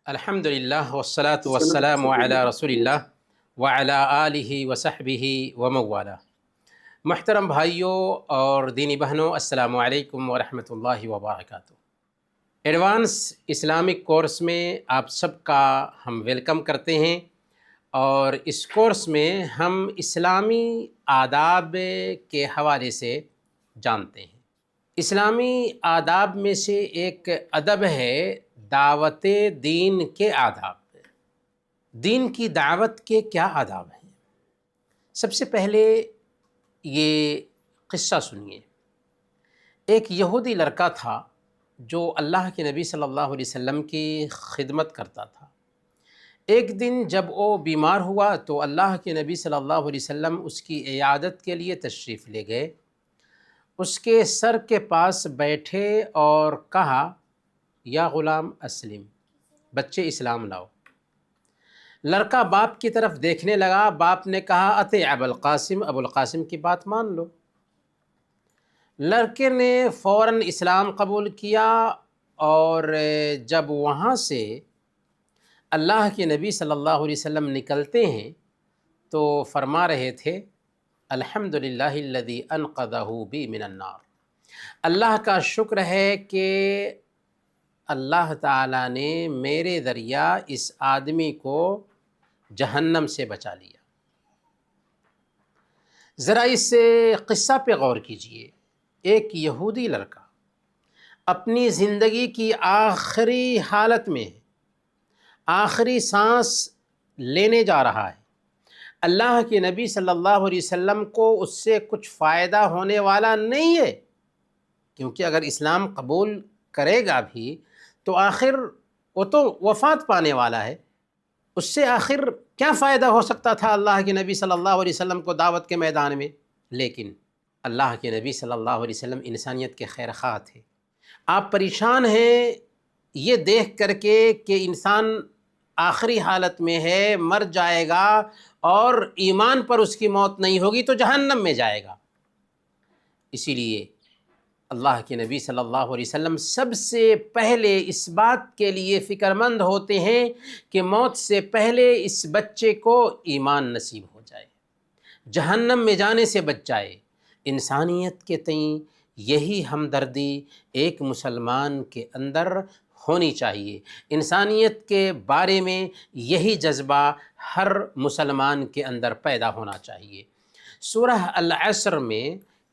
الحمدللہ والصلاة والسلام علی رسول اللہ وعلی آلہ وصحبہ وموالہ۔ محترم بھائیوں اور دینی بہنوں، السلام علیکم ورحمۃ اللہ وبرکاتہ۔ ایڈوانس اسلامک کورس میں آپ سب کا ہم ویلکم کرتے ہیں، اور اس کورس میں ہم اسلامی آداب کے حوالے سے جانتے ہیں۔ اسلامی آداب میں سے ایک ادب ہے دعوت دین کے آداب۔ دین کی دعوت کے کیا آداب ہیں؟ سب سے پہلے یہ قصہ سنیے۔ ایک یہودی لڑکا تھا جو اللہ کے نبی صلی اللہ علیہ وسلم کی خدمت کرتا تھا۔ ایک دن جب وہ بیمار ہوا تو اللہ کے نبی صلی اللہ علیہ وسلم اس کی عیادت کے لیے تشریف لے گئے۔ اس کے سر کے پاس بیٹھے اور کہا، یا غلام اسلم، بچے اسلام لاؤ۔ لڑکا باپ کی طرف دیکھنے لگا۔ باپ نے کہا، اطع ابا القاسم، ابو القاسم کی بات مان لو۔ لڑکے نے فوراً اسلام قبول کیا، اور جب وہاں سے اللہ کے نبی صلی اللہ علیہ وسلم نکلتے ہیں تو فرما رہے تھے، الحمدللہ الذی انقذہ بی من النار۔ اللہ کا شکر ہے کہ اللہ تعالیٰ نے میرے ذریعہ اس آدمی کو جہنم سے بچا لیا۔ ذرا اس قصہ پہ غور کیجئے۔ ایک یہودی لڑکا اپنی زندگی کی آخری حالت میں آخری سانس لینے جا رہا ہے۔ اللہ کے نبی صلی اللہ علیہ وسلم کو اس سے کچھ فائدہ ہونے والا نہیں ہے، کیونکہ اگر اسلام قبول کرے گا بھی تو آخر وہ تو وفات پانے والا ہے۔ اس سے آخر کیا فائدہ ہو سکتا تھا اللہ کے نبی صلی اللہ علیہ وسلم کو دعوت کے میدان میں؟ لیکن اللہ کے نبی صلی اللہ علیہ وسلم انسانیت کے خیر خواہ تھے۔ آپ پریشان ہیں یہ دیکھ کر کے کہ انسان آخری حالت میں ہے، مر جائے گا، اور ایمان پر اس کی موت نہیں ہوگی تو جہنم میں جائے گا۔ اسی لیے اللہ کے نبی صلی اللہ علیہ وسلم سب سے پہلے اس بات کے لیے فکر مند ہوتے ہیں کہ موت سے پہلے اس بچے کو ایمان نصیب ہو جائے، جہنم میں جانے سے بچ جائے۔ انسانیت کے تئیں یہی ہمدردی ایک مسلمان کے اندر ہونی چاہیے۔ انسانیت کے بارے میں یہی جذبہ ہر مسلمان کے اندر پیدا ہونا چاہیے۔ سورہ العصر میں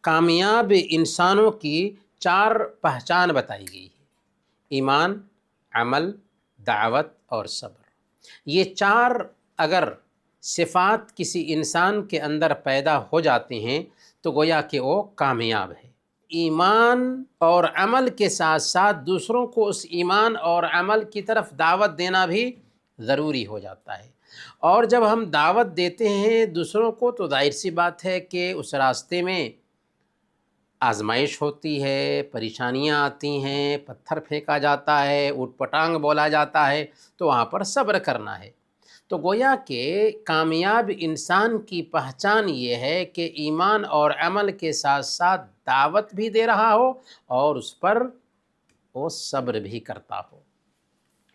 کامیاب انسانوں کی 4 پہچان بتائی گئی ہے: ایمان، عمل، دعوت اور صبر۔ یہ 4 اگر صفات کسی انسان کے اندر پیدا ہو جاتے ہیں تو گویا کہ وہ کامیاب ہے۔ ایمان اور عمل کے ساتھ ساتھ دوسروں کو اس ایمان اور عمل کی طرف دعوت دینا بھی ضروری ہو جاتا ہے۔ اور جب ہم دعوت دیتے ہیں دوسروں کو تو ظاہر سی بات ہے کہ اس راستے میں آزمائش ہوتی ہے، پریشانیاں آتی ہیں، پتھر پھینکا جاتا ہے، اوٹ پٹانگ بولا جاتا ہے، تو وہاں پر صبر کرنا ہے۔ تو گویا کہ کامیاب انسان کی پہچان یہ ہے کہ ایمان اور عمل کے ساتھ ساتھ دعوت بھی دے رہا ہو اور اس پر وہ صبر بھی کرتا ہو۔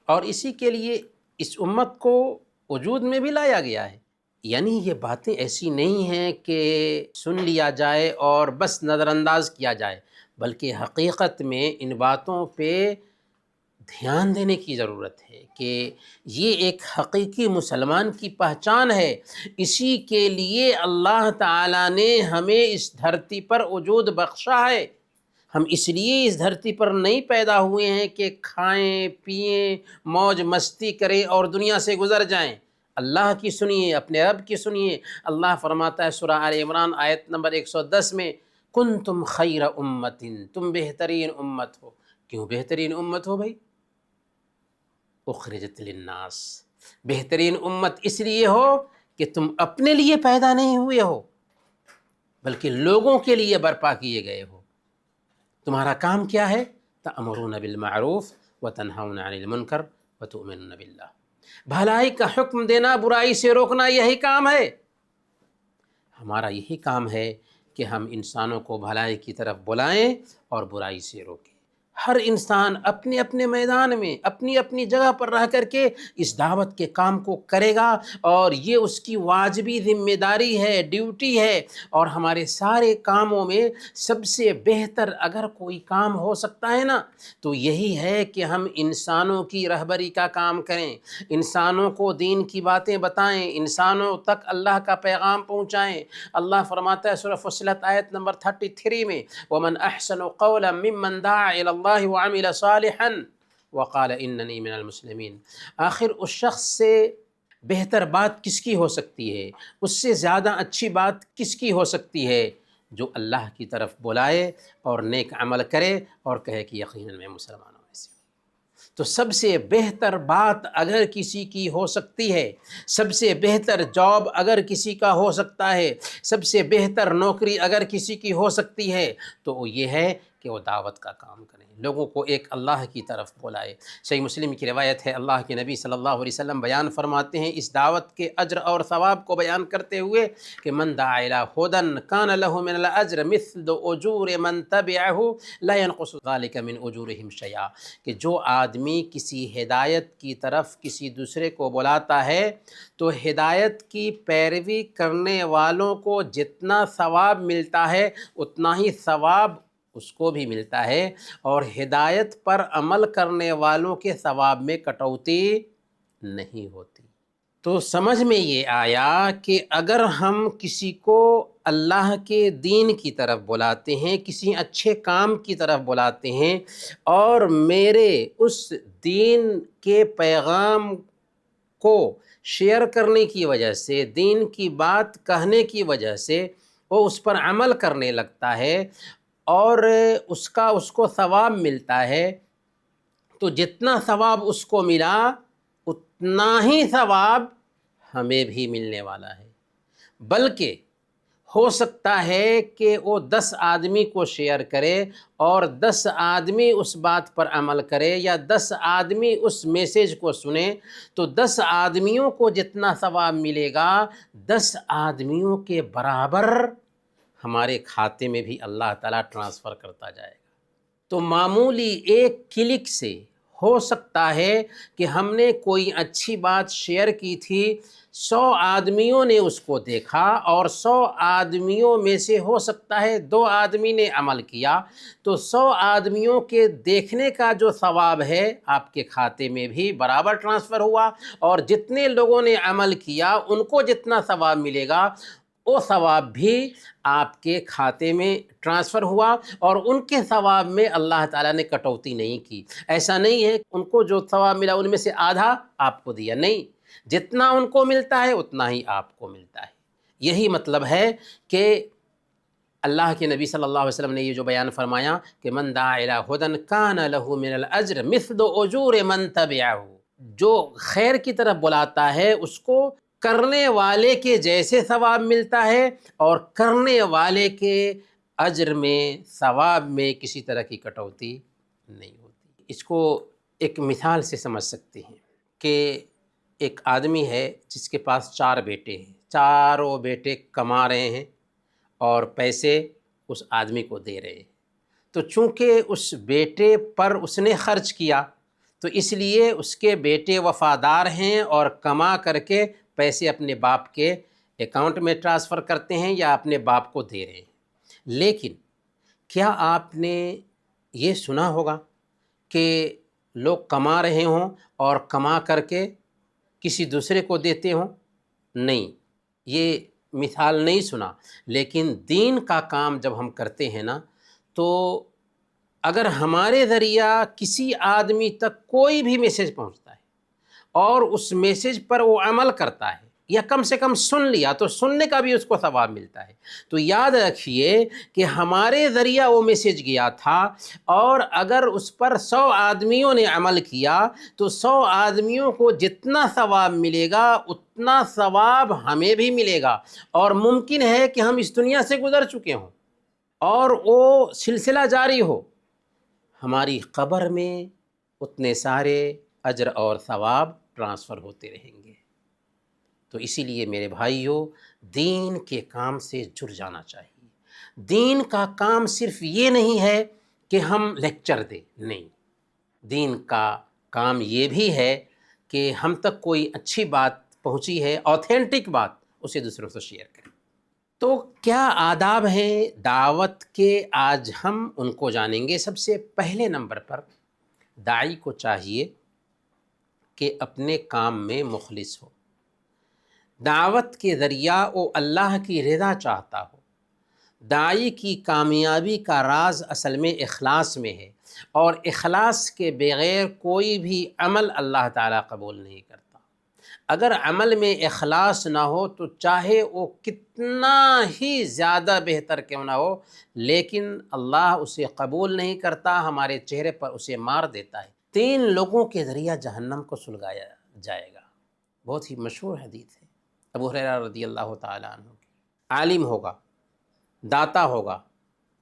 اور اسی کے لیے اس امت کو وجود میں بھی لایا گیا ہے۔ یعنی یہ باتیں ایسی نہیں ہیں کہ سن لیا جائے اور بس نظر انداز کیا جائے، بلکہ حقیقت میں ان باتوں پہ دھیان دینے کی ضرورت ہے کہ یہ ایک حقیقی مسلمان کی پہچان ہے۔ اسی کے لیے اللہ تعالیٰ نے ہمیں اس دھرتی پر وجود بخشا ہے۔ ہم اس لیے اس دھرتی پر نہیں پیدا ہوئے ہیں کہ کھائیں پئیں موج مستی کریں اور دنیا سے گزر جائیں۔ اللہ کی سنیے، اپنے رب کی سنیے۔ اللہ فرماتا ہے سورہ آل عمران آیت نمبر 110 میں، کنتم خیر امت، تم بہترین امت ہو۔ کیوں بہترین امت ہو بھائی؟ اخرجت للناس، بہترین امت اس لیے ہو کہ تم اپنے لیے پیدا نہیں ہوئے ہو بلکہ لوگوں کے لیے برپا کیے گئے ہو۔ تمہارا کام کیا ہے؟ تأمرون بالمعروف وتنہون عن المنکر وتؤمنون باللہ، بھلائی کا حکم دینا، برائی سے روکنا، یہی کام ہے۔ ہمارا یہی کام ہے کہ ہم انسانوں کو بھلائی کی طرف بلائیں اور برائی سے روکیں۔ ہر انسان اپنے اپنے میدان میں اپنی اپنی جگہ پر رہ کر کے اس دعوت کے کام کو کرے گا، اور یہ اس کی واجبی ذمہ داری ہے، ڈیوٹی ہے۔ اور ہمارے سارے کاموں میں سب سے بہتر اگر کوئی کام ہو سکتا ہے نا تو یہی ہے کہ ہم انسانوں کی رہبری کا کام کریں، انسانوں کو دین کی باتیں بتائیں، انسانوں تک اللہ کا پیغام پہنچائیں۔ اللہ فرماتا ہے سورہ فصلت آیت نمبر 33 میں، وَمَنْ أَحْسَنُ قَوْلًا مِّمَّنْ دَعَا إِلَى اللَّهِ وَعَمِلَ صَالِحًا وَقَالَ إِنَّنِي مِنَ الْمُسْلِمِينَ۔ آخر اس شخص سے بہتر بات کس کی ہو سکتی ہے، اس سے زیادہ اچھی بات کس کی ہو سکتی ہے، جو اللہ کی طرف بلائے اور نیک عمل کرے اور کہے کہ یقیناً میں مسلمانوں میں سے ہوں۔ تو سب سے بہتر بات اگر کسی کی ہو سکتی ہے، سب سے بہتر جاب اگر کسی کا ہو سکتا ہے، سب سے بہتر نوکری اگر کسی کی ہو سکتی ہے تو وہ یہ ہے کہ وہ دعوت کا کام کریں، لوگوں کو ایک اللہ کی طرف بلائے۔ صحیح مسلم کی روایت ہے، اللہ کے نبی صلی اللہ علیہ وسلم بیان فرماتے ہیں اس دعوت کے اجر اور ثواب کو بیان کرتے ہوئے کہ من دعا الی ھدی کان لہ من الاجر مثل اجور من تبعہ لا ينقص ذلک من اجورہم شیئا، کہ جو آدمی کسی ہدایت کی طرف کسی دوسرے کو بلاتا ہے تو ہدایت کی پیروی کرنے والوں کو جتنا ثواب ملتا ہے اتنا ہی ثواب اس کو بھی ملتا ہے، اور ہدایت پر عمل کرنے والوں کے ثواب میں کٹوتی نہیں ہوتی۔ تو سمجھ میں یہ آیا کہ اگر ہم کسی کو اللہ کے دین کی طرف بلاتے ہیں، کسی اچھے کام کی طرف بلاتے ہیں، اور میرے اس دین کے پیغام کو شیئر کرنے کی وجہ سے، دین کی بات کہنے کی وجہ سے وہ اس پر عمل کرنے لگتا ہے اور اس کو ثواب ملتا ہے، تو جتنا ثواب اس کو ملا اتنا ہی ثواب ہمیں بھی ملنے والا ہے، بلکہ ہو سکتا ہے کہ وہ 10 آدمی کو شیئر کرے اور 10 آدمی اس بات پر عمل کرے، یا 10 آدمی اس میسیج کو سنیں، تو 10 آدمیوں کو جتنا ثواب ملے گا 10 آدمیوں کے برابر ہمارے کھاتے میں بھی اللہ تعالیٰ ٹرانسفر کرتا جائے گا۔ تو معمولی ایک کلک سے ہو سکتا ہے کہ ہم نے کوئی اچھی بات شیئر کی تھی، 100 آدمیوں نے اس کو دیکھا، اور 100 آدمیوں میں سے ہو سکتا ہے 2 آدمی نے عمل کیا، تو 100 آدمیوں کے دیکھنے کا جو ثواب ہے آپ کے کھاتے میں بھی برابر ٹرانسفر ہوا، اور جتنے لوگوں نے عمل کیا ان کو جتنا ثواب ملے گا وہ ثواب بھی آپ کے کھاتے میں ٹرانسفر ہوا، اور ان کے ثواب میں اللہ تعالیٰ نے کٹوتی نہیں کی۔ ایسا نہیں ہے ان کو جو ثواب ملا ان میں سے آدھا آپ کو دیا، نہیں، جتنا ان کو ملتا ہے اتنا ہی آپ کو ملتا ہے۔ یہی مطلب ہے کہ اللہ کے نبی صلی اللہ علیہ وسلم نے یہ جو بیان فرمایا کہ من دعا الی ھدی کان لہ من الاجر مثل اجور من تبعہ، جو خیر کی طرف بلاتا ہے اس کو کرنے والے کے جیسے ثواب ملتا ہے، اور کرنے والے کے اجر میں ثواب میں کسی طرح کی کٹوتی نہیں ہوتی۔ اس کو ایک مثال سے سمجھ سکتے ہیں کہ ایک آدمی ہے جس کے پاس 4 بیٹے ہیں، چاروں بیٹے کما رہے ہیں اور پیسے اس آدمی کو دے رہے ہیں، تو چونکہ اس بیٹے پر اس نے خرچ کیا تو اس لیے اس کے بیٹے وفادار ہیں اور کما کر کے پیسے اپنے باپ کے اکاؤنٹ میں ٹرانسفر کرتے ہیں یا اپنے باپ کو دے رہے ہیں۔ لیکن کیا آپ نے یہ سنا ہوگا کہ لوگ کما رہے ہوں اور کما کر کے کسی دوسرے کو دیتے ہوں؟ نہیں، یہ مثال نہیں سنا۔ لیکن دین کا کام جب ہم کرتے ہیں نا تو اگر ہمارے ذریعہ کسی آدمی تک کوئی بھی میسیج پہنچتا ہے اور اس میسیج پر وہ عمل کرتا ہے یا کم سے کم سن لیا تو سننے کا بھی اس کو ثواب ملتا ہے، تو یاد رکھیے کہ ہمارے ذریعہ وہ میسیج گیا تھا، اور اگر اس پر 100 آدمیوں نے عمل کیا تو 100 آدمیوں کو جتنا ثواب ملے گا اتنا ثواب ہمیں بھی ملے گا، اور ممکن ہے کہ ہم اس دنیا سے گزر چکے ہوں اور وہ سلسلہ جاری ہو، ہماری قبر میں اتنے سارے اجر اور ثواب ٹرانسفر ہوتے رہیں گے۔ تو اسی لیے میرے بھائیوں، دین کے کام سے جڑ جانا چاہیے۔ دین کا کام صرف یہ نہیں ہے کہ ہم لیکچر دیں، نہیں، دین کا کام یہ بھی ہے کہ ہم تک کوئی اچھی بات پہنچی ہے، اوتھینٹک بات، اسے دوسروں سے شیئر کریں۔ تو کیا آداب ہیں دعوت کے، آج ہم ان کو جانیں گے۔ سب سے پہلے نمبر پر داعی کو چاہیے کہ اپنے کام میں مخلص ہو، دعوت کے ذریعہ وہ اللہ کی رضا چاہتا ہو۔ داعی کی کامیابی کا راز اصل میں اخلاص میں ہے، اور اخلاص کے بغیر کوئی بھی عمل اللہ تعالیٰ قبول نہیں کرتا۔ اگر عمل میں اخلاص نہ ہو تو چاہے وہ کتنا ہی زیادہ بہتر کیوں نہ ہو، لیکن اللہ اسے قبول نہیں کرتا، ہمارے چہرے پر اسے مار دیتا ہے۔ 3 لوگوں کے ذریعہ جہنم کو سلگایا جائے گا، بہت ہی مشہور حدیث ہے، ابو ہریرہ رضی اللہ تعالیٰ عنہ کی۔ عالم ہوگا، داتا ہوگا،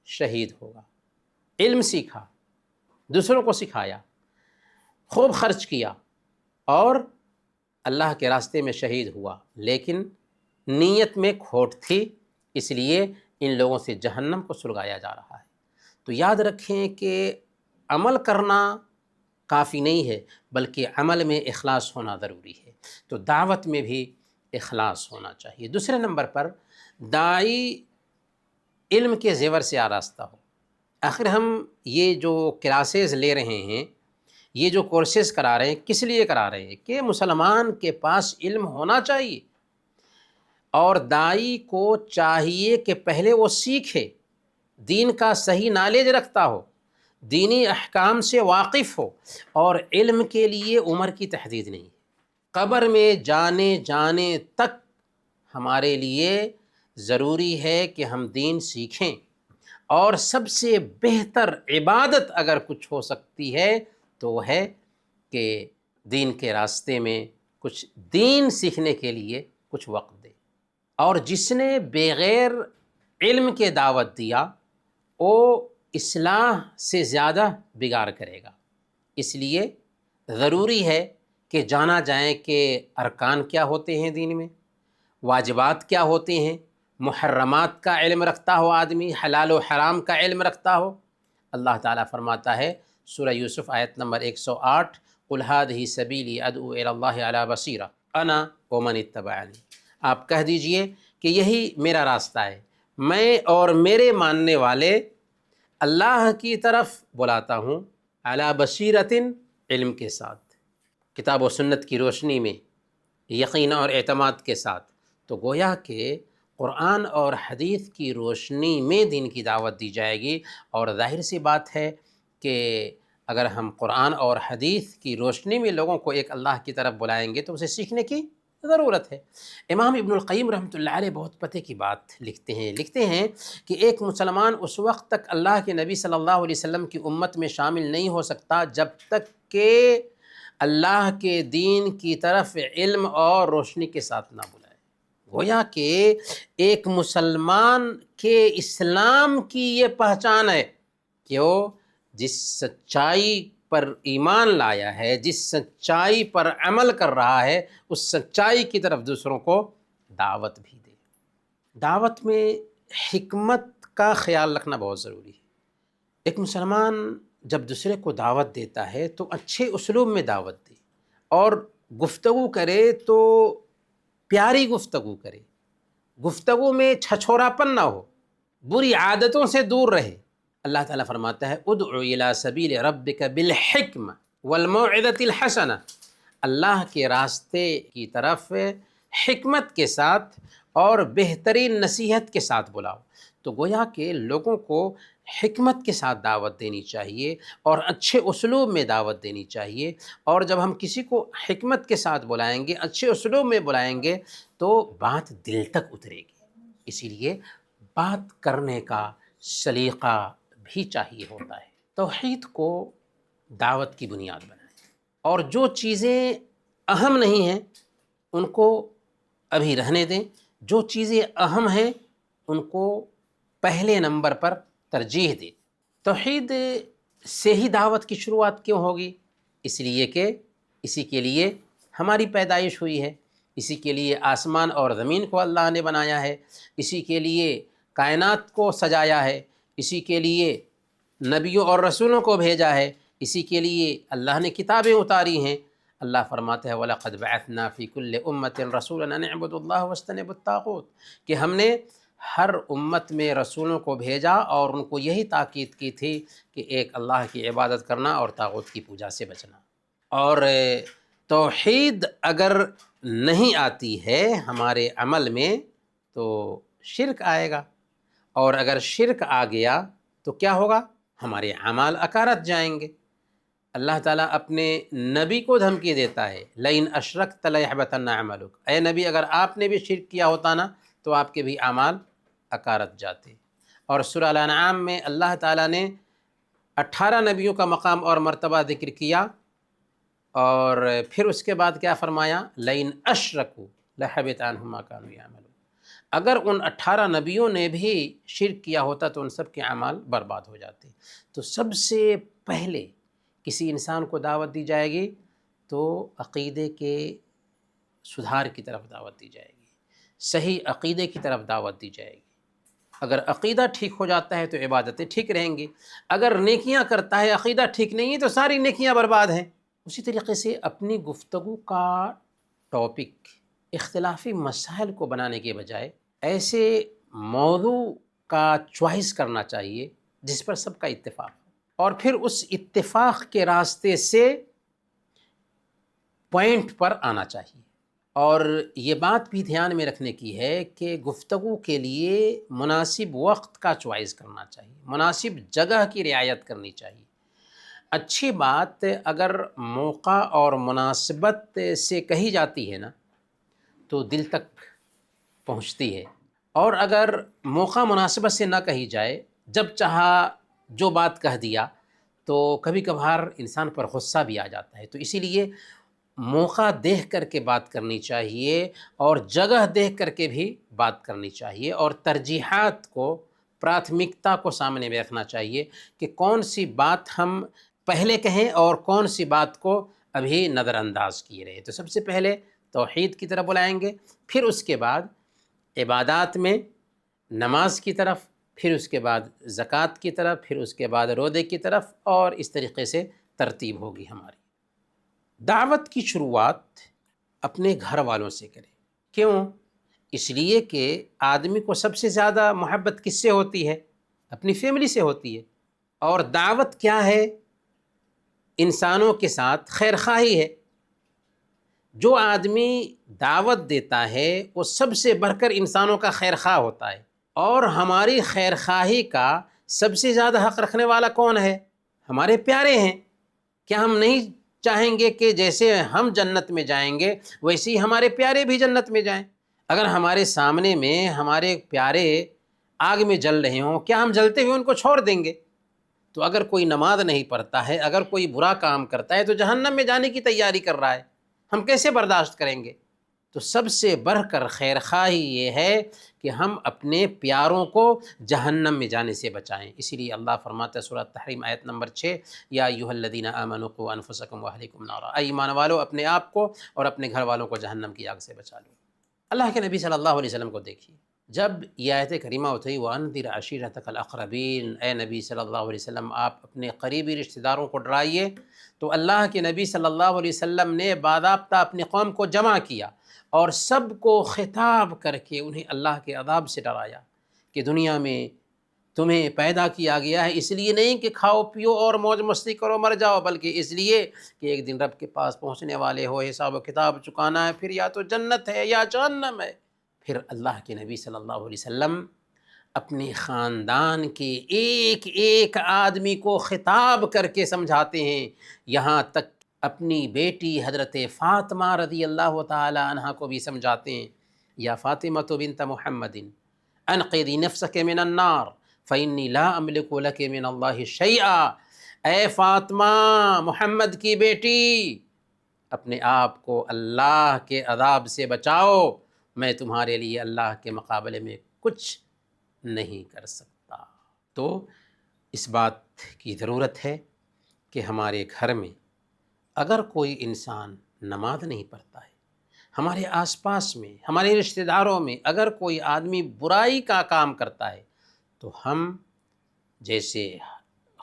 شہید ہوگا، علم سیکھا، دوسروں کو سکھایا، خوب خرچ کیا اور اللہ کے راستے میں شہید ہوا، لیکن نیت میں کھوٹ تھی، اس لیے ان لوگوں سے جہنم کو سلگایا جا رہا ہے۔ تو یاد رکھیں کہ عمل کرنا کافی نہیں ہے، بلکہ عمل میں اخلاص ہونا ضروری ہے۔ تو دعوت میں بھی اخلاص ہونا چاہیے۔ دوسرے نمبر پر داعی علم کے زیور سے آراستہ ہو۔ آخر ہم یہ جو کلاسز لے رہے ہیں، یہ جو کورسز کرا رہے ہیں، کس لیے کرا رہے ہیں؟ کہ مسلمان کے پاس علم ہونا چاہیے، اور داعی کو چاہیے کہ پہلے وہ سیکھے، دین کا صحیح نالج رکھتا ہو، دینی احکام سے واقف ہو، اور علم کے لیے عمر کی تحدید نہیں ہے۔ قبر میں جانے تک ہمارے لیے ضروری ہے کہ ہم دین سیکھیں، اور سب سے بہتر عبادت اگر کچھ ہو سکتی ہے تو وہ ہے کہ دین کے راستے میں کچھ دین سیکھنے کے لیے کچھ وقت دے۔ اور جس نے بغیر علم کے دعوت دیا وہ اصلاح سے زیادہ بگاڑ کرے گا۔ اس لیے ضروری ہے کہ جانا جائے کہ ارکان کیا ہوتے ہیں دین میں، واجبات کیا ہوتے ہیں، محرمات کا علم رکھتا ہو آدمی، حلال و حرام کا علم رکھتا ہو۔ اللہ تعالیٰ فرماتا ہے سورہ یوسف آیت نمبر 108، قُلْ هَٰذِهِ سَبِيلِي أَدْعُو إِلَى اللَّهِ عَلَىٰ بَصِيرَةٍ أَنَا وَمَنِ اتَّبَعَنِي۔ آپ کہہ دیجئے کہ یہی میرا راستہ ہے، میں اور میرے ماننے والے اللہ کی طرف بلاتا ہوں، علی بصیرۃ، علم کے ساتھ، کتاب و سنت کی روشنی میں، یقین اور اعتماد کے ساتھ۔ تو گویا کہ قرآن اور حدیث کی روشنی میں دین کی دعوت دی جائے گی، اور ظاہر سی بات ہے کہ اگر ہم قرآن اور حدیث کی روشنی میں لوگوں کو ایک اللہ کی طرف بلائیں گے تو اسے سیکھنے کی ضرورت ہے۔ امام ابن القیم رحمۃ اللہ علیہ بہت پتے کی بات لکھتے ہیں کہ ایک مسلمان اس وقت تک اللہ کے نبی صلی اللہ علیہ وسلم کی امت میں شامل نہیں ہو سکتا جب تک کہ اللہ کے دین کی طرف علم اور روشنی کے ساتھ نہ بلائے۔ گویا کہ ایک مسلمان کے اسلام کی یہ پہچان ہے کہ وہ جس سچائی پر ایمان لایا ہے، جس سچائی پر عمل کر رہا ہے، اس سچائی کی طرف دوسروں کو دعوت بھی دے۔ دعوت میں حکمت کا خیال رکھنا بہت ضروری ہے۔ ایک مسلمان جب دوسرے کو دعوت دیتا ہے تو اچھے اسلوب میں دعوت دے، اور گفتگو کرے تو پیاری گفتگو کرے، گفتگو میں چھچھوراپن نہ ہو، بری عادتوں سے دور رہے۔ اللہ تعالیٰ فرماتا ہے ادع الی سبیل ربک بالحکمہ والموعظۃ الحسنہ، اللہ کے راستے کی طرف حکمت کے ساتھ اور بہترین نصیحت کے ساتھ بلاؤ۔ تو گویا کہ لوگوں کو حکمت کے ساتھ دعوت دینی چاہیے، اور اچھے اسلوب میں دعوت دینی چاہیے۔ اور جب ہم کسی کو حکمت کے ساتھ بلائیں گے، اچھے اسلوب میں بلائیں گے، تو بات دل تک اترے گی۔ اسی لیے بات کرنے کا سلیقہ بھی چاہیے ہوتا ہے۔ توحید کو دعوت کی بنیاد بنائیں، اور جو چیزیں اہم نہیں ہیں ان کو ابھی رہنے دیں، جو چیزیں اہم ہیں ان کو پہلے نمبر پر ترجیح دیں۔ توحید سے ہی دعوت کی شروعات کیوں ہوگی؟ اس لیے کہ اسی کے لیے ہماری پیدائش ہوئی ہے، اسی کے لیے آسمان اور زمین کو اللہ نے بنایا ہے، اسی کے لیے کائنات کو سجایا ہے، اسی کے لیے نبیوں اور رسولوں کو بھیجا ہے، اسی کے لیے اللہ نے کتابیں اتاری ہیں۔ اللہ فرماتے ہیں وَلَقَدْ بَعَثْنَا فِي كُلِّ أُمَّةٍ رَسُولًا أَنِ اعْبُدُوا اللَّهَ وَاجْتَنِبُوا الطَّاغُوتَ، کہ ہم نے ہر امت میں رسولوں کو بھیجا اور ان کو یہی تاکید کی تھی کہ ایک اللہ کی عبادت کرنا اور طاغوت کی پوجا سے بچنا۔ اور توحید اگر نہیں آتی ہے ہمارے عمل میں تو شرک آئے گا، اور اگر شرک آ گیا تو کیا ہوگا؟ ہمارے اعمال اکارت جائیں گے۔ اللہ تعالیٰ اپنے نبی کو دھمکی دیتا ہے لئن اشرکت لیحبطن عملک، اے نبی اگر آپ نے بھی شرک کیا ہوتا نا تو آپ کے بھی اعمال اکارت جاتے۔ اور سورہ الانعام میں اللہ تعالیٰ نے 18 نبیوں کا مقام اور مرتبہ ذکر کیا، اور پھر اس کے بعد کیا فرمایا؟ لئن اشرکوا لحبط عنہم ما کانوا یعملون، اگر ان 18 نبیوں نے بھی شرک کیا ہوتا تو ان سب کے اعمال برباد ہو جاتے۔ تو سب سے پہلے کسی انسان کو دعوت دی جائے گی تو عقیدے کے سدھار کی طرف دعوت دی جائے گی، صحیح عقیدے کی طرف دعوت دی جائے گی۔ اگر عقیدہ ٹھیک ہو جاتا ہے تو عبادتیں ٹھیک رہیں گی، اگر نیکیاں کرتا ہے عقیدہ ٹھیک نہیں ہے تو ساری نیکیاں برباد ہیں۔ اسی طریقے سے اپنی گفتگو کا ٹاپک اختلافی مسائل کو بنانے کے بجائے ایسے موضوع کا چوائس کرنا چاہیے جس پر سب کا اتفاق ہو، اور پھر اس اتفاق کے راستے سے پوائنٹ پر آنا چاہیے۔ اور یہ بات بھی دھیان میں رکھنے کی ہے کہ گفتگو کے لیے مناسب وقت کا چوائس کرنا چاہیے، مناسب جگہ کی رعایت کرنی چاہیے۔ اچھی بات اگر موقع اور مناسبت سے کہی جاتی ہے نا تو دل تک پہنچتی ہے، اور اگر موقع مناسبت سے نہ کہی جائے، جب چاہا جو بات کہہ دیا تو کبھی کبھار انسان پر غصہ بھی آ جاتا ہے۔ تو اسی لیے موقع دیکھ کر کے بات کرنی چاہیے، اور جگہ دیکھ کر کے بھی بات کرنی چاہیے، اور ترجیحات کو، پراتھمکتا کو سامنے میں رکھنا چاہیے کہ کون سی بات ہم پہلے کہیں اور کون سی بات کو ابھی نظر انداز کیے رہے۔ تو سب سے پہلے توحید کی طرف بلائیں گے، پھر اس کے بعد عبادات میں نماز کی طرف، پھر اس کے بعد زکوٰۃ کی طرف، پھر اس کے بعد روزے کی طرف، اور اس طریقے سے ترتیب ہوگی ہماری۔ دعوت کی شروعات اپنے گھر والوں سے کریں۔ کیوں؟ اس لیے کہ آدمی کو سب سے زیادہ محبت کس سے ہوتی ہے؟ اپنی فیملی سے ہوتی ہے۔ اور دعوت کیا ہے؟ انسانوں کے ساتھ خیر خواہی ہے۔ جو آدمی دعوت دیتا ہے وہ سب سے بڑھ کر انسانوں کا خیر خواہ ہوتا ہے، اور ہماری خیر خواہی کا سب سے زیادہ حق رکھنے والا کون ہے؟ ہمارے پیارے ہیں۔ کیا ہم نہیں چاہیں گے کہ جیسے ہم جنت میں جائیں گے ویسے ہی ہمارے پیارے بھی جنت میں جائیں؟ اگر ہمارے سامنے میں ہمارے پیارے آگ میں جل رہے ہوں، کیا ہم جلتے ہوئے ان کو چھوڑ دیں گے؟ تو اگر کوئی نماز نہیں پڑھتا ہے، اگر کوئی برا کام کرتا ہے تو جہنم میں جانے کی تیاری کر رہا ہے، ہم کیسے برداشت کریں گے؟ تو سب سے بڑھ کر خیر خواہی یہ ہے کہ ہم اپنے پیاروں کو جہنم میں جانے سے بچائیں۔ اسی لیے اللہ فرماتا ہے سورہ تحریم آیت نمبر 6، یا ایھا الذین آمنوا قوا انفسکم واہلکم نارا، اے ایمان والو اپنے آپ کو اور اپنے گھر والوں کو جہنم کی آگ سے بچا لو۔ اللہ کے نبی صلی اللہ علیہ وسلم کو دیکھیے، جب یہ آیت کریمہ اتری وَأَنذِرْ عَشِيرَتَكَ الْأَقْرَبِينَ، اے نبی صلی اللہ علیہ وسلم آپ اپنے قریبی رشتہ داروں کو ڈرائیے، تو اللہ کے نبی صلی اللہ علیہ وسلم نے باضابطہ اپنی قوم کو جمع کیا اور سب کو خطاب کر کے انہیں اللہ کے عذاب سے ڈرایا کہ دنیا میں تمہیں پیدا کیا گیا ہے اس لیے نہیں کہ کھاؤ پیو اور موج مستی کرو مر جاؤ، بلکہ اس لیے کہ ایک دن رب کے پاس پہنچنے والے ہو، حساب و کتاب چکانا ہے، پھر یا تو جنت ہے یا جہنم ہے۔ پھر اللہ کے نبی صلی اللہ علیہ وسلم اپنے خاندان کے ایک ایک آدمی کو خطاب کر کے سمجھاتے ہیں، یہاں تک اپنی بیٹی حضرت فاطمہ رضی اللہ تعالی عنہا کو بھی سمجھاتے ہیں، یا فاطمۃ بنت محمد انقذی نفسک من النار فإنی لا املک لک من اللہ شیئا، اے فاطمہ محمد کی بیٹی اپنے آپ کو اللہ کے عذاب سے بچاؤ، میں تمہارے لیے اللہ کے مقابلے میں کچھ نہیں کر سکتا۔ تو اس بات کی ضرورت ہے کہ ہمارے گھر میں اگر کوئی انسان نماز نہیں پڑھتا ہے، ہمارے آس پاس میں ہمارے رشتہ داروں میں اگر کوئی آدمی برائی کا کام کرتا ہے، تو ہم جیسے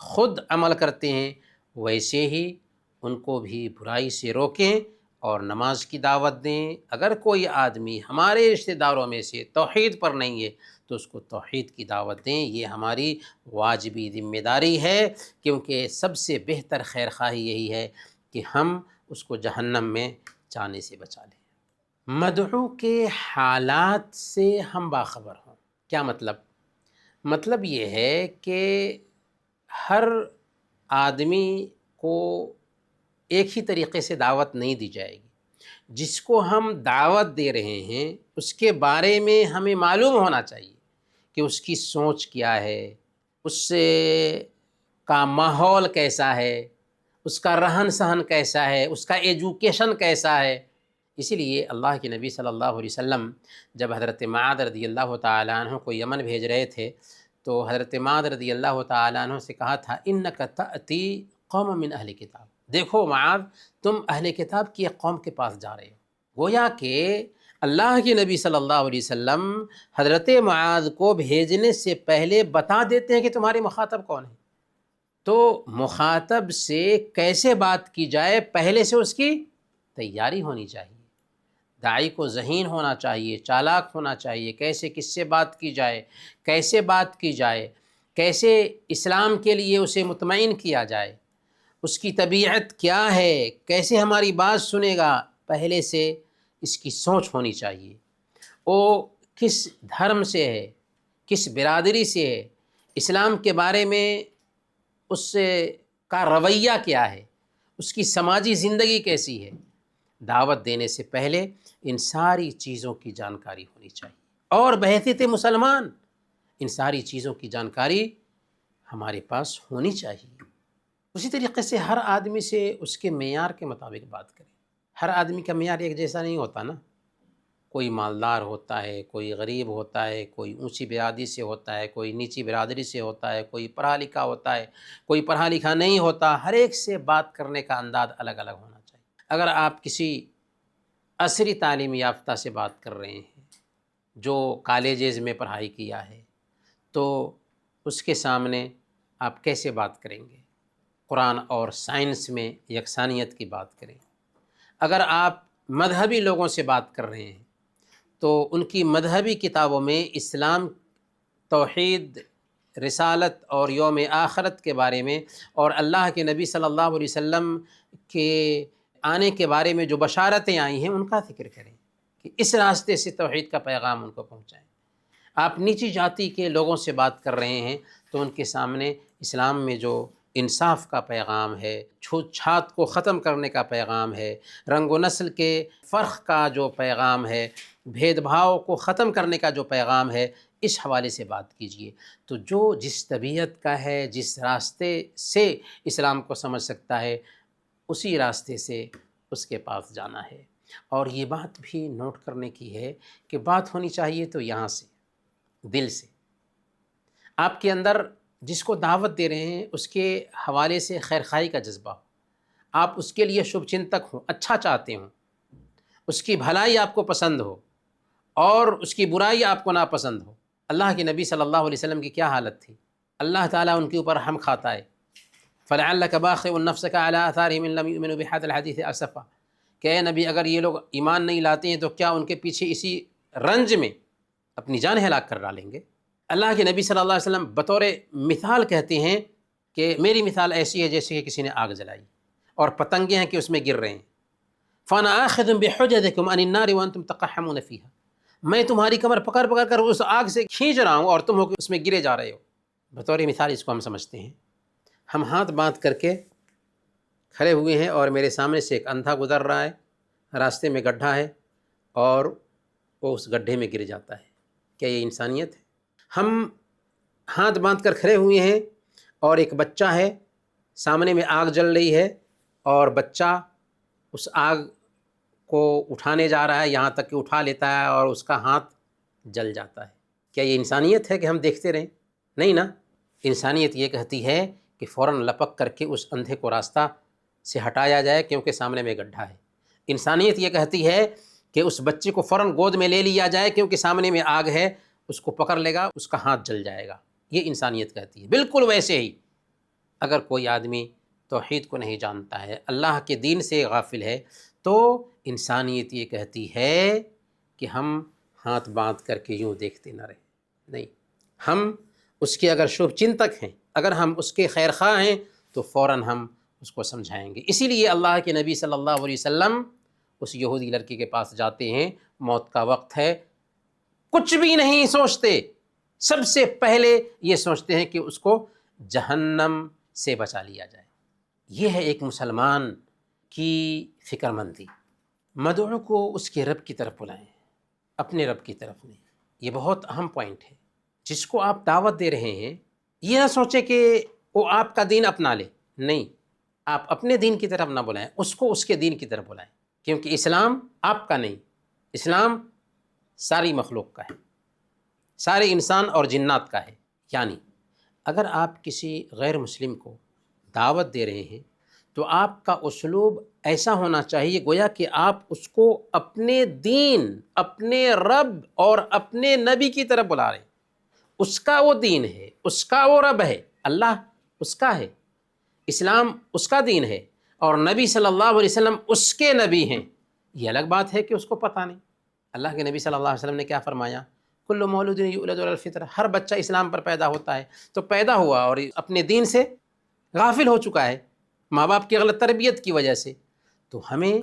خود عمل کرتے ہیں ویسے ہی ان کو بھی برائی سے روکیں اور نماز کی دعوت دیں۔ اگر کوئی آدمی ہمارے رشتہ داروں میں سے توحید پر نہیں ہے تو اس کو توحید کی دعوت دیں، یہ ہماری واجبی ذمہ داری ہے، کیونکہ سب سے بہتر خیر خواہی یہی ہے کہ ہم اس کو جہنم میں جانے سے بچا لیں۔ مدعو کے حالات سے ہم باخبر ہوں۔ کیا مطلب؟ مطلب یہ ہے کہ ہر آدمی کو ایک ہی طریقے سے دعوت نہیں دی جائے گی۔ جس کو ہم دعوت دے رہے ہیں اس کے بارے میں ہمیں معلوم ہونا چاہیے کہ اس کی سوچ کیا ہے، اس سے کا ماحول کیسا ہے، اس کا رہن سہن کیسا ہے، اس کا ایجوکیشن کیسا ہے۔ اسی لیے اللہ کے نبی صلی اللہ علیہ وسلم جب حضرت معاذ رضی اللہ تعالیٰ عنہ کو یمن بھیج رہے تھے تو حضرت معاذ رضی اللہ تعالیٰ عنہ سے کہا تھا انک تأتی قوم من اہل کتاب، دیکھو معاذ تم اہل کتاب کی ایک قوم کے پاس جا رہے ہو۔ گویا کہ اللہ کے نبی صلی اللہ علیہ وسلم حضرت معاذ کو بھیجنے سے پہلے بتا دیتے ہیں کہ تمہارے مخاطب کون ہیں۔ تو مخاطب سے کیسے بات کی جائے پہلے سے اس کی تیاری ہونی چاہیے۔ داعی کو ذہین ہونا چاہیے، چالاک ہونا چاہیے، کیسے کس سے بات کی جائے، کیسے بات کی جائے، کیسے اسلام کے لیے اسے مطمئن کیا جائے، اس کی طبیعت کیا ہے، کیسے ہماری بات سنے گا، پہلے سے اس کی سوچ ہونی چاہیے۔ وہ کس دھرم سے ہے، کس برادری سے ہے، اسلام کے بارے میں اس سے کا رویہ کیا ہے، اس کی سماجی زندگی کیسی ہے۔ دعوت دینے سے پہلے ان ساری چیزوں کی جانکاری ہونی چاہیے، اور بحیثیت مسلمان ان ساری چیزوں کی جانکاری ہمارے پاس ہونی چاہیے۔ اسی طریقے سے ہر آدمی سے اس کے معیار کے مطابق بات کریں۔ ہر آدمی کا معیار ایک جیسا نہیں ہوتا نا، کوئی مالدار ہوتا ہے، کوئی غریب ہوتا ہے، کوئی اونچی برادری سے ہوتا ہے، کوئی نیچی برادری سے ہوتا ہے، کوئی پڑھا لکھا ہوتا ہے، کوئی پڑھا لکھا نہیں ہوتا۔ ہر ایک سے بات کرنے کا انداز الگ الگ ہونا چاہیے۔ اگر آپ کسی عصری تعلیم یافتہ سے بات کر رہے ہیں جو کالجز میں پڑھائی کیا ہے تو اس کے سامنے آپ کیسے بات کریں گے؟ قرآن اور سائنس میں یکسانیت کی بات کریں۔ اگر آپ مذہبی لوگوں سے بات کر رہے ہیں تو ان کی مذہبی کتابوں میں اسلام، توحید، رسالت اور یوم آخرت کے بارے میں اور اللہ کے نبی صلی اللہ علیہ وسلم کے آنے کے بارے میں جو بشارتیں آئی ہیں ان کا ذکر کریں کہ اس راستے سے توحید کا پیغام ان کو پہنچائیں۔ آپ نیچی جاتی کے لوگوں سے بات کر رہے ہیں تو ان کے سامنے اسلام میں جو انصاف کا پیغام ہے، چھوت چھات کو ختم کرنے کا پیغام ہے، رنگ و نسل کے فرق کا جو پیغام ہے، بھید بھاؤ کو ختم کرنے کا جو پیغام ہے، اس حوالے سے بات کیجئے۔ تو جو جس طبیعت کا ہے، جس راستے سے اسلام کو سمجھ سکتا ہے، اسی راستے سے اس کے پاس جانا ہے۔ اور یہ بات بھی نوٹ کرنے کی ہے کہ بات ہونی چاہیے تو یہاں سے، دل سے۔ آپ کے اندر جس کو دعوت دے رہے ہیں اس کے حوالے سے خیر خواہی کا جذبہ ہو، آپ اس کے لیے شبھ چنتک ہوں، اچھا چاہتے ہوں، اس کی بھلائی آپ کو پسند ہو اور اس کی برائی آپ کو ناپسند ہو۔ اللہ کے نبی صلی اللہ علیہ وسلم کی کیا حالت تھی؟ اللہ تعالیٰ ان کے اوپر رحم کھاتا ہے۔ فَلَعَلَّكَ بَاخِعٌ نَفْسَكَ عَلَىٰ آثَارِهِمْ إِن لَّمْ يُؤْمِنُوا بِهَٰذَا الْحَدِيثِ أَسَفًا، کہ اے نبی اگر یہ لوگ ایمان نہیں لاتے ہیں تو کیا ان کے پیچھے اسی رنج میں اپنی جان ہلاک کر ڈالیں گے؟ اللہ کے نبی صلی اللہ علیہ وسلم بطور مثال کہتے ہیں کہ میری مثال ایسی ہے جیسے کہ کسی نے آگ جلائی اور پتنگے ہیں کہ اس میں گر رہے ہیں۔ فَأَنَا آخِذٌ بِحُجَزِكُمْ عَنِ النَّارِ وَأَنْتُمْ تَقَحَّمُونَ فِيهَا، میں تمہاری کمر پکڑ پکڑ کر اس آگ سے کھینچ رہا ہوں اور تم ہو کہ اس میں گرے جا رہے ہو۔ بطور مثال اس کو ہم سمجھتے ہیں۔ ہم ہاتھ باندھ کر کے کھڑے ہوئے ہیں اور میرے سامنے سے ایک اندھا گزر رہا ہے، راستے میں گڈھا ہے اور وہ اس گڈھے میں گر جاتا ہے۔ کیا یہ انسانیت ہے؟ ہم ہاتھ باندھ کر کھڑے ہوئے ہیں اور ایک بچہ ہے، سامنے میں آگ جل رہی ہے اور بچہ اس آگ کو اٹھانے جا رہا ہے، یہاں تک کہ اٹھا لیتا ہے اور اس کا ہاتھ جل جاتا ہے۔ کیا یہ انسانیت ہے کہ ہم دیکھتے رہیں؟ نہیں نا۔ انسانیت یہ کہتی ہے کہ فوراً لپک کر کے اس اندھے کو راستہ سے ہٹایا جائے کیونکہ سامنے میں گڈھا ہے۔ انسانیت یہ کہتی ہے کہ اس بچے کو فوراً گود میں لے لیا جائے کیونکہ سامنے میں آگ ہے، اس کو پکڑ لے گا، اس کا ہاتھ جل جائے گا۔ یہ انسانیت کہتی ہے۔ بالکل ویسے ہی اگر کوئی آدمی توحید کو نہیں جانتا ہے، اللہ کے دین سے غافل ہے، تو انسانیت یہ کہتی ہے کہ ہم ہاتھ باندھ کر کے یوں دیکھتے نہ رہیں، نہیں، ہم اس کے اگر شبھ چنتک ہیں، اگر ہم اس کے خیر خواہ ہیں تو فوراً ہم اس کو سمجھائیں گے۔ اسی لیے اللہ کے نبی صلی اللہ علیہ وسلم اس یہودی لڑکی کے پاس جاتے ہیں، موت کا وقت ہے، کچھ بھی نہیں سوچتے، سب سے پہلے یہ سوچتے ہیں کہ اس کو جہنم سے بچا لیا جائے۔ یہ ہے ایک مسلمان کی فکر مندی۔ مدعو کو اس کے رب کی طرف بلائیں، اپنے رب کی طرف نہیں۔ یہ بہت اہم پوائنٹ ہے۔ جس کو آپ دعوت دے رہے ہیں یہ نہ سوچیں کہ وہ آپ کا دین اپنا لے، نہیں، آپ اپنے دین کی طرف نہ بلائیں، اس کو اس کے دین کی طرف بلائیں، کیونکہ اسلام آپ کا نہیں، اسلام ساری مخلوق کا ہے، سارے انسان اور جنات کا ہے۔ یعنی اگر آپ کسی غیر مسلم کو دعوت دے رہے ہیں تو آپ کا اسلوب ایسا ہونا چاہیے گویا کہ آپ اس کو اپنے دین، اپنے رب اور اپنے نبی کی طرف بلا رہے ہیں۔ اس کا وہ دین ہے، اس کا وہ رب ہے، اللہ اس کا ہے، اسلام اس کا دین ہے، اور نبی صلی اللہ علیہ وسلم اس کے نبی ہیں۔ یہ الگ بات ہے کہ اس کو پتہ نہیں۔ اللہ کے نبی صلی اللہ علیہ وسلم نے کیا فرمایا؟ کل مولود یولد علی الفطرہ، ہر بچہ اسلام پر پیدا ہوتا ہے، تو پیدا ہوا اور اپنے دین سے غافل ہو چکا ہے ماں باپ کی غلط تربیت کی وجہ سے۔ تو ہمیں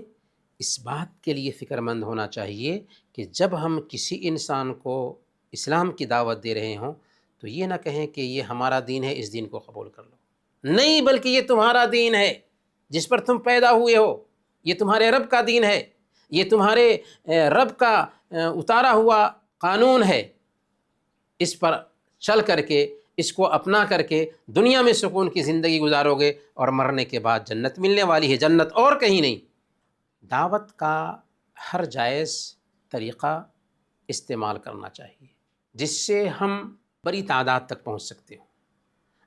اس بات کے لیے فکر مند ہونا چاہیے کہ جب ہم کسی انسان کو اسلام کی دعوت دے رہے ہوں تو یہ نہ کہیں کہ یہ ہمارا دین ہے، اس دین کو قبول کر لو، نہیں، بلکہ یہ تمہارا دین ہے جس پر تم پیدا ہوئے ہو، یہ تمہارے رب کا دین ہے، یہ تمہارے رب کا اتارا ہوا قانون ہے، اس پر چل کر کے، اس کو اپنا کر کے دنیا میں سکون کی زندگی گزارو گے اور مرنے کے بعد جنت ملنے والی ہے، جنت اور کہیں نہیں۔ دعوت کا ہر جائز طریقہ استعمال کرنا چاہیے جس سے ہم بڑی تعداد تک پہنچ سکتے ہوں۔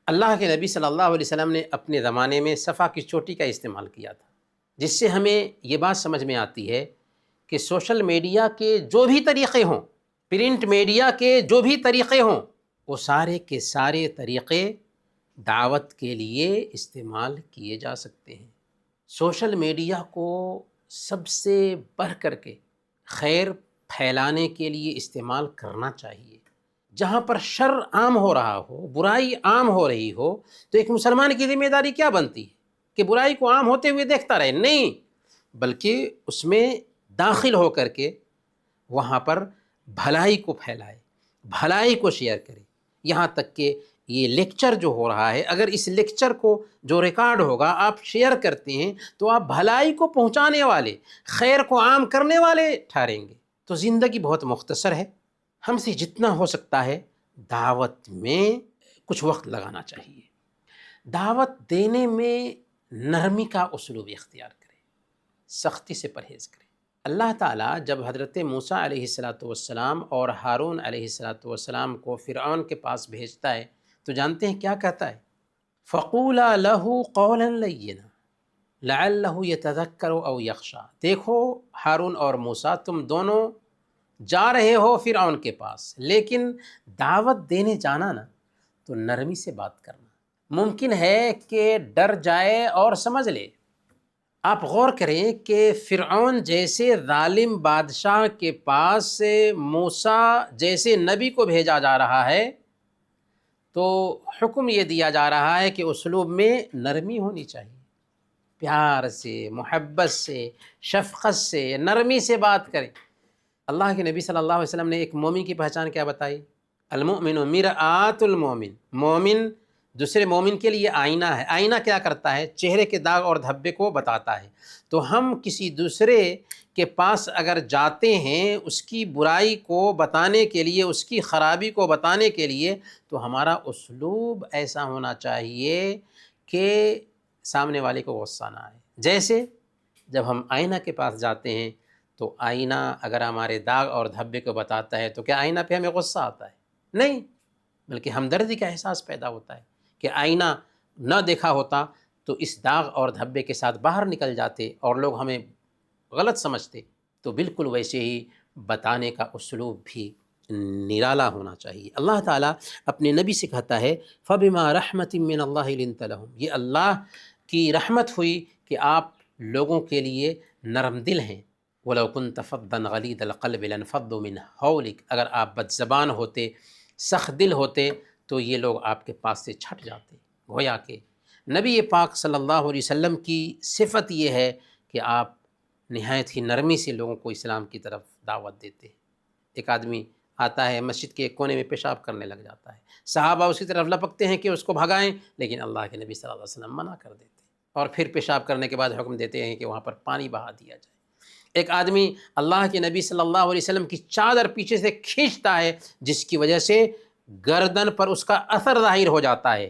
اللہ کے نبی صلی اللہ علیہ وسلم نے اپنے زمانے میں صفا کی چوٹی کا استعمال کیا تھا، جس سے ہمیں یہ بات سمجھ میں آتی ہے کہ سوشل میڈیا کے جو بھی طریقے ہوں، پرنٹ میڈیا کے جو بھی طریقے ہوں، وہ سارے کے سارے طریقے دعوت کے لیے استعمال کیے جا سکتے ہیں۔ سوشل میڈیا کو سب سے بڑھ کر کے خیر پھیلانے کے لیے استعمال کرنا چاہیے۔ جہاں پر شر عام ہو رہا ہو، برائی عام ہو رہی ہو، تو ایک مسلمان کی ذمہ داری کیا بنتی ہے کہ برائی کو عام ہوتے ہوئے دیکھتا رہے؟ نہیں، بلکہ اس میں داخل ہو کر کے وہاں پر بھلائی کو پھیلائے، بھلائی کو شیئر کرے۔ یہاں تک کہ یہ لیکچر جو ہو رہا ہے، اگر اس لیکچر کو جو ریکارڈ ہوگا آپ شیئر کرتے ہیں تو آپ بھلائی کو پہنچانے والے، خیر کو عام کرنے والے ٹھہریں گے۔ تو زندگی بہت مختصر ہے، ہم سے جتنا ہو سکتا ہے دعوت میں کچھ وقت لگانا چاہیے۔ دعوت دینے میں نرمی کا اسلوب اختیار کرے، سختی سے پرہیز کرے۔ اللہ تعالیٰ جب حضرت موسیٰ علیہ السلام اور ہارون علیہ السلام کو فرعون کے پاس بھیجتا ہے تو جانتے ہیں کیا کہتا ہے؟ فَقُولَا لَهُ قَوْلًا لَيِّنًا لَعَلَّهُ يَتَذَكَّرُ أَوْ يَخْشَىٰ۔ دیکھو ہارون اور موسیٰ، تم دونوں جا رہے ہو فرعون کے پاس، لیکن دعوت دینے جانا نا تو نرمی سے بات کرنا، ممکن ہے کہ ڈر جائے اور سمجھ لے۔ آپ غور کریں کہ فرعون جیسے ظالم بادشاہ کے پاس سے موسیٰ جیسے نبی کو بھیجا جا رہا ہے تو حکم یہ دیا جا رہا ہے کہ اسلوب میں نرمی ہونی چاہیے، پیار سے، محبت سے، شفقت سے، نرمی سے بات کریں۔ اللہ کے نبی صلی اللہ علیہ وسلم نے ایک مومن کی پہچان کیا بتائی؟ المؤمن مرآۃ المومن، مومن دوسرے مومن کے لیے آئینہ ہے۔ آئینہ کیا کرتا ہے؟ چہرے کے داغ اور دھبے کو بتاتا ہے۔ تو ہم کسی دوسرے کے پاس اگر جاتے ہیں اس کی برائی کو بتانے کے لیے، اس کی خرابی کو بتانے کے لیے، تو ہمارا اسلوب ایسا ہونا چاہیے کہ سامنے والے کو غصہ نہ آئے۔ جیسے جب ہم آئینہ کے پاس جاتے ہیں تو آئینہ اگر ہمارے داغ اور دھبے کو بتاتا ہے تو کیا آئینہ پہ ہمیں غصہ آتا ہے؟ نہیں، بلکہ ہمدردی کا احساس پیدا ہوتا ہے کہ آئینہ نہ دیکھا ہوتا تو اس داغ اور دھبے کے ساتھ باہر نکل جاتے اور لوگ ہمیں غلط سمجھتے۔ تو بالکل ویسے ہی بتانے کا اسلوب بھی نرالا ہونا چاہیے۔ اللہ تعالیٰ اپنے نبی سے کہتا ہے فَبِمَا رَحْمَةٍ مِّنَ اللَّهِ لِنْتَ لَهُمْ، یہ اللہ کی رحمت ہوئی کہ آپ لوگوں کے لیے نرم دل ہیں۔ وَلَوْ كُنْتَ فَظًّا غَلِيظَ الْقَلْبِ لَانفَضُّوا مِنْ حَوْلِكَ، اگر آپ بد زبان ہوتے، سخت دل ہوتے تو یہ لوگ آپ کے پاس سے چھٹ جاتے۔ گویا کہ نبی پاک صلی اللہ علیہ وسلم کی صفت یہ ہے کہ آپ نہایت ہی نرمی سے لوگوں کو اسلام کی طرف دعوت دیتے ہیں۔ ایک آدمی آتا ہے مسجد کے ایک کونے میں پیشاب کرنے لگ جاتا ہے، صحابہ اسی طرف لپکتے ہیں کہ اس کو بھگائیں، لیکن اللہ کے نبی صلی اللہ علیہ وسلم منع کر دیتے اور پھر پیشاب کرنے کے بعد حکم دیتے ہیں کہ وہاں پر پانی بہا دیا جائے۔ ایک آدمی اللہ کے نبی صلی اللہ علیہ وسلم کی چادر پیچھے سے کھینچتا ہے، جس کی وجہ سے گردن پر اس کا اثر ظاہر ہو جاتا ہے،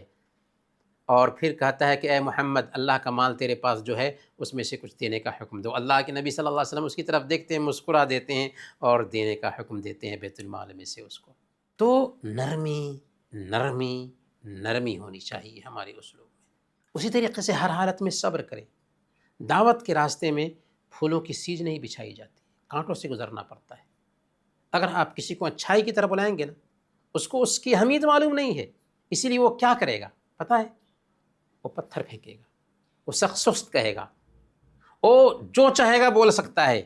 اور پھر کہتا ہے کہ اے محمد، اللہ کا مال تیرے پاس جو ہے اس میں سے کچھ دینے کا حکم دو۔ اللہ کے نبی صلی اللہ علیہ وسلم اس کی طرف دیکھتے ہیں، مسکرا دیتے ہیں اور دینے کا حکم دیتے ہیں بیت المال میں سے اس کو۔ تو نرمی نرمی نرمی ہونی چاہیے ہمارے اسلوب میں۔ اسی طریقے سے ہر حالت میں صبر کریں۔ دعوت کے راستے میں پھولوں کی سیج نہیں بچھائی جاتی، کانٹوں سے گزرنا پڑتا ہے۔ اگر آپ کسی کو اچھائی کی طرف بلائیں گے نا، اس کو اس کی اہمیت معلوم نہیں ہے، اسی لیے وہ کیا کرے گا پتہ ہے؟ وہ پتھر پھینکے گا، وہ سخت سست کہے گا، وہ جو چاہے گا بول سکتا ہے،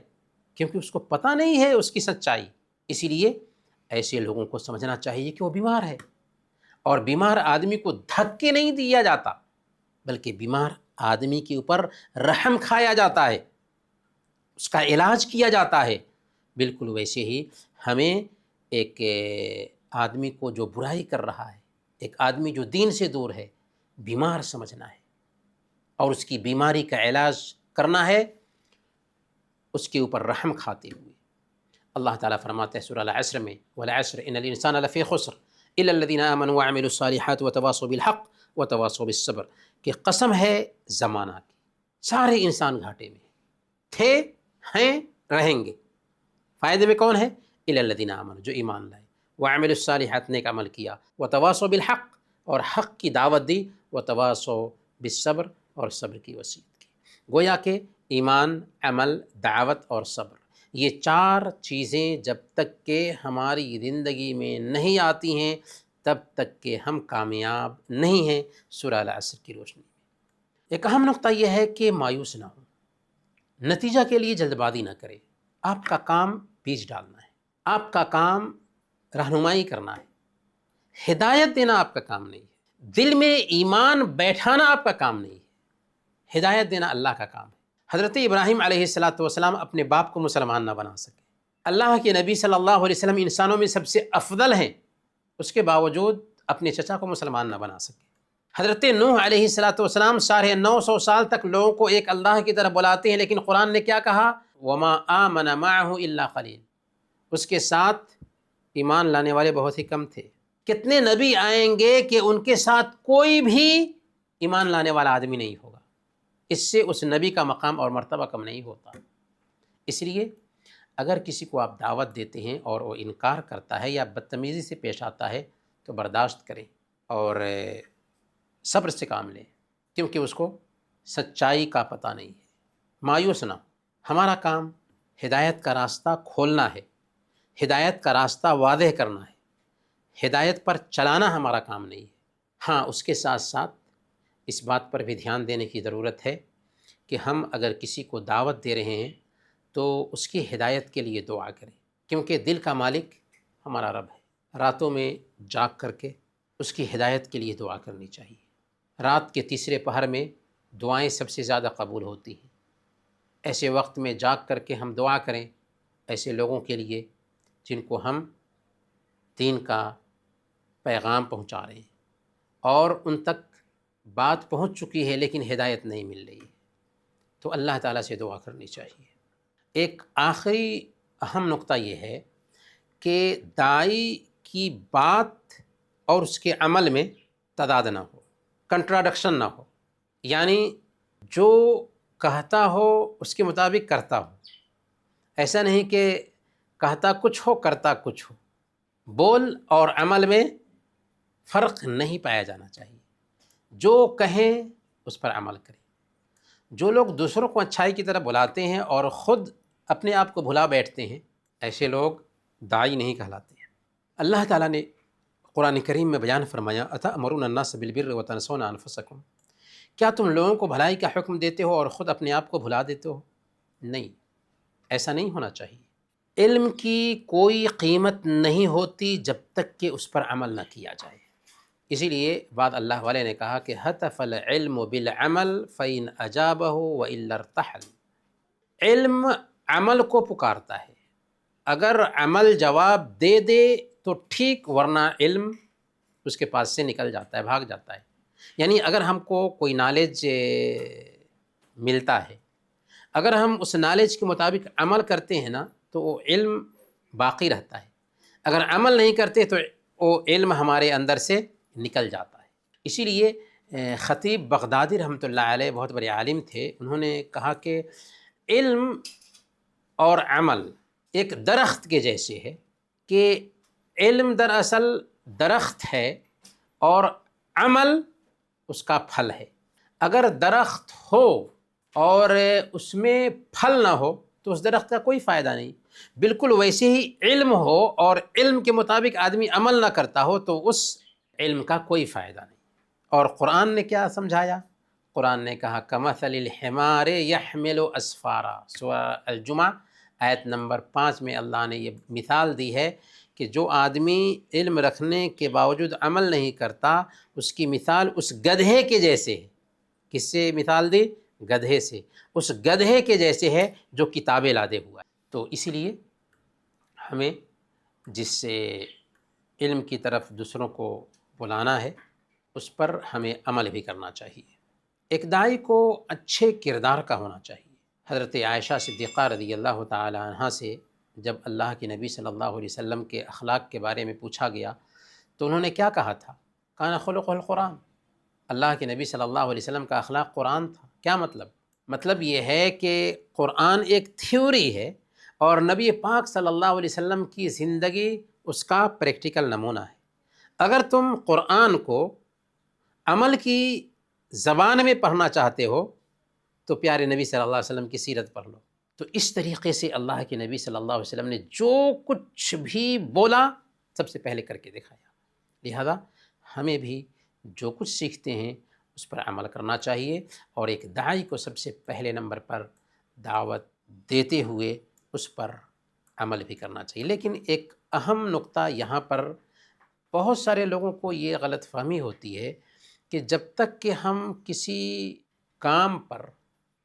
کیونکہ اس کو پتہ نہیں ہے اس کی سچائی۔ اسی لیے ایسے لوگوں کو سمجھنا چاہیے کہ وہ بیمار ہے، اور بیمار آدمی کو دھکے نہیں دیا جاتا، بلکہ بیمار آدمی کے اوپر رحم کھایا جاتا ہے، اس کا علاج کیا جاتا ہے۔ بالکل ویسے ہی ہمیں ایک آدمی کو جو برائی کر رہا ہے، ایک آدمی جو دین سے دور ہے، بیمار سمجھنا ہے اور اس کی بیماری کا علاج کرنا ہے، اس کے اوپر رحم کھاتے ہوئے۔ اللہ تعالیٰ فرماتا ہے سورہ العصر میں والعصر ان الانسان لفی خسر الا الذین آمنوا وعملوا الصالحات وتواصوا بالحق وتواصوا بالصبر، کہ قسم ہے زمانہ کی، سارے انسان گھاٹے میں تھے، ہیں، رہیں گے۔ فائدے میں کون ہے؟ الا الذین آمنوا، جو ایمان لائے، وعملوا الصالحات، نیک عمل کیا، وتواصوا بالحق، اور حق کی دعوت دی، وتواصوا بالصبر، اور صبر کی وصیت کی۔ گویا کہ ایمان، عمل، دعوت اور صبر، یہ چار چیزیں جب تک کہ ہماری زندگی میں نہیں آتی ہیں تب تک کہ ہم کامیاب نہیں ہیں سورہ العصر کی روشنی میں۔ ایک اہم نقطہ یہ ہے کہ مایوس نہ ہوں، نتیجہ کے لیے جلد بازی نہ کریں۔ آپ کا کام بیج ڈالنا ہے، آپ کا کام رہنمائی کرنا ہے، ہدایت دینا آپ کا کام نہیں ہے، دل میں ایمان بیٹھانا آپ کا کام نہیں ہے، ہدایت دینا اللہ کا کام ہے۔ حضرت ابراہیم علیہ السلام اپنے باپ کو مسلمان نہ بنا سکے، اللہ کے نبی صلی اللہ علیہ وسلم انسانوں میں سب سے افضل ہیں، اس کے باوجود اپنے چچا کو مسلمان نہ بنا سکے۔ حضرت نوح علیہ السلام 950 سال تک لوگوں کو ایک اللہ کی طرف بلاتے ہیں، لیکن قرآن نے کیا کہا؟ وما آمن معه الا قلیل، اس کے ساتھ ایمان لانے والے بہت ہی کم تھے۔ کتنے نبی آئیں گے کہ ان کے ساتھ کوئی بھی ایمان لانے والا آدمی نہیں ہوگا، اس سے اس نبی کا مقام اور مرتبہ کم نہیں ہوتا۔ اس لیے اگر کسی کو آپ دعوت دیتے ہیں اور وہ انکار کرتا ہے یا بدتمیزی سے پیش آتا ہے تو برداشت کریں اور صبر سے کام لیں، کیونکہ اس کو سچائی کا پتہ نہیں ہے۔ مایوس نہ ہو، ہمارا کام ہدایت کا راستہ کھولنا ہے، ہدایت کا راستہ واضح کرنا ہے، ہدایت پر چلانا ہمارا کام نہیں ہے۔ ہاں، اس کے ساتھ ساتھ اس بات پر بھی دھیان دینے کی ضرورت ہے کہ ہم اگر کسی کو دعوت دے رہے ہیں تو اس کی ہدایت کے لیے دعا کریں، کیونکہ دل کا مالک ہمارا رب ہے۔ راتوں میں جاگ کر کے اس کی ہدایت کے لیے دعا کرنی چاہیے۔ رات کے تیسرے پہر میں دعائیں سب سے زیادہ قبول ہوتی ہیں۔ ایسے وقت میں جاگ کر کے ہم دعا کریں ایسے لوگوں کے لیے جن کو ہم دین کا پیغام پہنچا رہے ہیں اور ان تک بات پہنچ چکی ہے لیکن ہدایت نہیں مل رہی ہے، تو اللہ تعالیٰ سے دعا کرنی چاہیے۔ ایک آخری اہم نقطہ یہ ہے کہ داعی کی بات اور اس کے عمل میں تضاد نہ ہو، کنٹراڈکشن نہ ہو، یعنی جو کہتا ہو اس کے مطابق کرتا ہو، ایسا نہیں کہ کہتا کچھ ہو کرتا کچھ ہو۔ بول اور عمل میں فرق نہیں پایا جانا چاہیے، جو کہیں اس پر عمل کریں۔ جو لوگ دوسروں کو اچھائی کی طرف بلاتے ہیں اور خود اپنے آپ کو بھلا بیٹھتے ہیں، ایسے لوگ داعی نہیں کہلاتے ہیں۔ اللہ تعالیٰ نے قرآن کریم میں بیان فرمایا اتأمرون الناس بالبر وتنسون انفسکم، کیا تم لوگوں کو بھلائی کا حکم دیتے ہو اور خود اپنے آپ کو بھلا دیتے ہو؟ نہیں، ایسا نہیں ہونا چاہیے۔ علم کی کوئی قیمت نہیں ہوتی جب تک کہ اس پر عمل نہ کیا جائے۔ اسی لیے بعد اللہ والے نے کہا کہ ہتف العلم بالعمل فإن أجابه وإلا ارتحل، علم عمل کو پکارتا ہے، اگر عمل جواب دے دے تو ٹھیک، ورنہ علم اس کے پاس سے نکل جاتا ہے، بھاگ جاتا ہے۔ یعنی اگر ہم کو کوئی نالج ملتا ہے، اگر ہم اس نالج کے مطابق عمل کرتے ہیں نا تو وہ علم باقی رہتا ہے، اگر عمل نہیں کرتے تو وہ علم ہمارے اندر سے نکل جاتا ہے۔ اسی لیے خطیب بغدادی رحمۃ اللہ علیہ بہت بڑے عالم تھے، انہوں نے کہا کہ علم اور عمل ایک درخت کے جیسے ہے، کہ علم دراصل درخت ہے اور عمل اس کا پھل ہے۔ اگر درخت ہو اور اس میں پھل نہ ہو تو اس درخت کا کوئی فائدہ نہیں۔ بالکل ویسے ہی علم ہو اور علم کے مطابق آدمی عمل نہ کرتا ہو تو اس علم کا کوئی فائدہ نہیں۔ اور قرآن نے کیا سمجھایا؟ قرآن نے کہا کمثل الحمار یحمل اسفارا، سورہ الجمعہ آیت نمبر 5 میں اللہ نے یہ مثال دی ہے کہ جو آدمی علم رکھنے کے باوجود عمل نہیں کرتا، اس کی مثال اس گدھے کے جیسے ہے۔ کس سے مثال دی؟ گدھے سے۔ اس گدھے کے جیسے ہے جو کتابیں لادے ہوا ہے۔ تو اسی لیے ہمیں جس سے علم کی طرف دوسروں کو بلانا ہے اس پر ہمیں عمل بھی کرنا چاہیے۔ ایک داعی کو اچھے کردار کا ہونا چاہیے۔ حضرت عائشہ صدیقہ رضی اللہ تعالی عنہ سے جب اللہ کے نبی صلی اللہ علیہ وسلم کے اخلاق کے بارے میں پوچھا گیا تو انہوں نے کیا کہا تھا؟ کان خلقہ القرآن، اللہ کے نبی صلی اللہ علیہ وسلم کا اخلاق قرآن تھا۔ کیا مطلب؟ مطلب یہ ہے کہ قرآن ایک تھیوری ہے اور نبی پاک صلی اللہ علیہ وسلم کی زندگی اس کا پریکٹیکل نمونہ ہے۔ اگر تم قرآن کو عمل کی زبان میں پڑھنا چاہتے ہو تو پیارے نبی صلی اللہ علیہ وسلم کی سیرت پڑھ لو۔ تو اس طریقے سے اللہ کے نبی صلی اللہ علیہ وسلم نے جو کچھ بھی بولا سب سے پہلے کر کے دکھایا۔ لہذا ہمیں بھی جو کچھ سیکھتے ہیں اس پر عمل کرنا چاہیے، اور ایک داعی کو سب سے پہلے نمبر پر دعوت دیتے ہوئے اس پر عمل بھی کرنا چاہیے۔ لیکن ایک اہم نقطہ یہاں پر بہت سارے لوگوں کو یہ غلط فہمی ہوتی ہے کہ جب تک کہ ہم کسی کام پر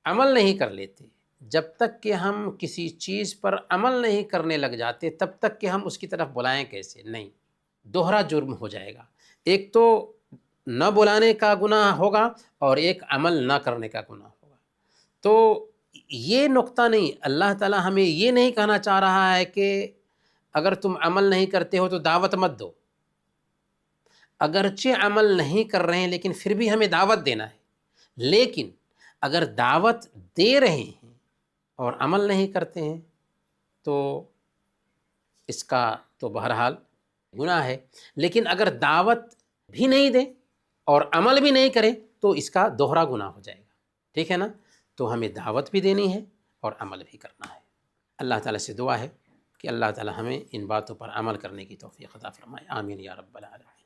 عمل نہیں کر لیتے، جب تک کہ ہم کسی چیز پر عمل نہیں کرنے لگ جاتے، تب تک کہ ہم اس کی طرف بلائیں کیسے؟ نہیں، دوہرا جرم ہو جائے گا۔ ایک تو نہ بلانے کا گناہ ہوگا اور ایک عمل نہ کرنے کا گناہ ہوگا۔ تو یہ نقطہ نہیں، اللہ تعالیٰ ہمیں یہ نہیں کہنا چاہ رہا ہے کہ اگر تم عمل نہیں کرتے ہو تو دعوت مت دو۔ اگرچہ عمل نہیں کر رہے ہیں لیکن پھر بھی ہمیں دعوت دینا ہے، لیکن اگر دعوت دے رہے ہیں اور عمل نہیں کرتے ہیں تو اس کا تو بہرحال گناہ ہے۔ لیکن اگر دعوت بھی نہیں دیں اور عمل بھی نہیں کریں تو اس کا دوہرا گناہ ہو جائے گا۔ ٹھیک ہے نا؟ تو ہمیں دعوت بھی دینی ہے اور عمل بھی کرنا ہے۔ اللہ تعالیٰ سے دعا ہے کہ اللہ تعالیٰ ہمیں ان باتوں پر عمل کرنے کی توفیق عطا فرمائے۔ آمین یا رب العالمین۔